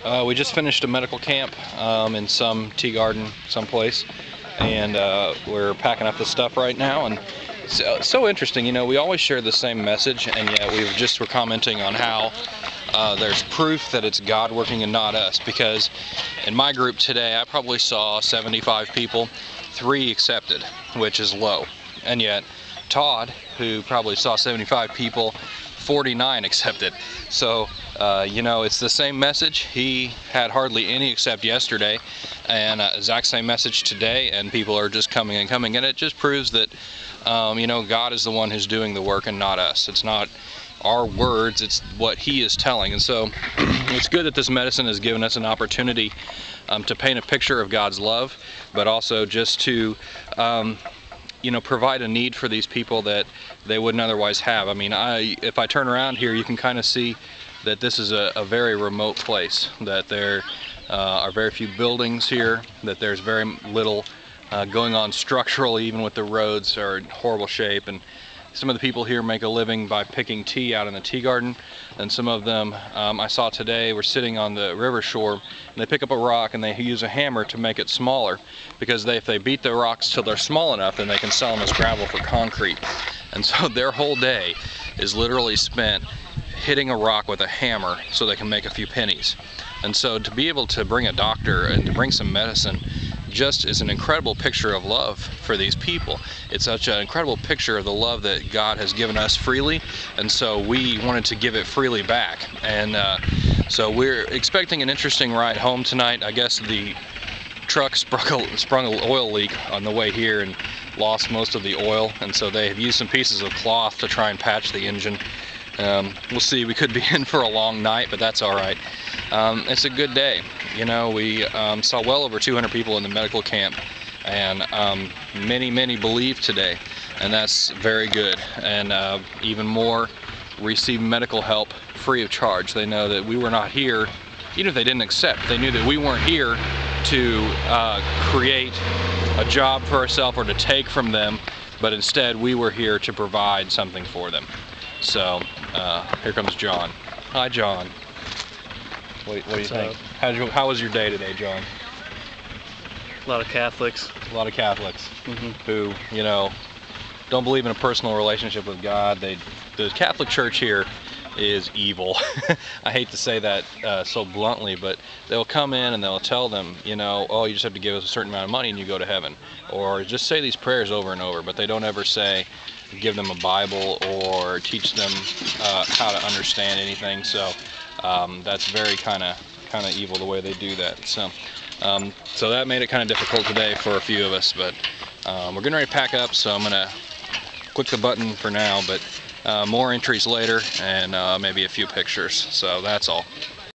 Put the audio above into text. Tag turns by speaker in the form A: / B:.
A: We just finished a medical camp in some tea garden someplace, and we're packing up the stuff right now. And so interesting, you know, we always share the same message, and yet we're commenting on how there's proof that it's God working and not us. Because in my group today, I probably saw 75 people, 3 accepted, which is low. And yet Todd, who probably saw 75 people, 49 accepted. So you know, it's the same message. He had hardly any accept yesterday, and exact same message today, and people are just coming and coming, and it just proves that you know, God is the one who's doing the work and not us. It's not our words, it's what He is telling. And so it's good that this medicine has given us an opportunity to paint a picture of God's love, but also just to you know, provide a need for these people that they wouldn't otherwise have. I mean, if I turn around here, you can kind of see that this is a very remote place, that there are very few buildings here, that there's very little going on structurally, even with the roads are in horrible shape. And some of the people here make a living by picking tea out in the tea garden, and some of them I saw today were sitting on the river shore, and they pick up a rock and they use a hammer to make it smaller, because if they beat the rocks till they're small enough, then they can sell them as gravel for concrete. And so their whole day is literally spent hitting a rock with a hammer so they can make a few pennies. And so to be able to bring a doctor and to bring some medicine just is an incredible picture of love for these people. It's such an incredible picture of the love that God has given us freely, and so we wanted to give it freely back. And so we're expecting an interesting ride home tonight. I guess the truck sprung an oil leak on the way here and lost most of the oil, and so they have used some pieces of cloth to try and patch the engine. We'll see, we could be in for a long night, but that's all right. It's a good day. You know, we saw well over 200 people in the medical camp, and many believe today, and that's very good. And even more receive medical help free of charge. They know that we were not here, even if they didn't accept, they knew that we weren't here to create a job for ourselves or to take from them, but instead we were here to provide something for them. So here comes John. Hi, John. What do you think? How was your day today, John?
B: A lot of Catholics.
A: A lot of Catholics who, you know, don't believe in a personal relationship with God. The Catholic Church here is evil. I hate to say that so bluntly, but they'll come in and they'll tell them, you know, oh, you just have to give us a certain amount of money and you go to heaven. Or just say these prayers over and over, but they don't ever say, give them a Bible or teach them how to understand anything. So that's very kind of evil the way they do that. So so that made it kind of difficult today for a few of us, but we're getting ready to pack up, so I'm gonna click the button for now, but more entries later, and maybe a few pictures. So that's all.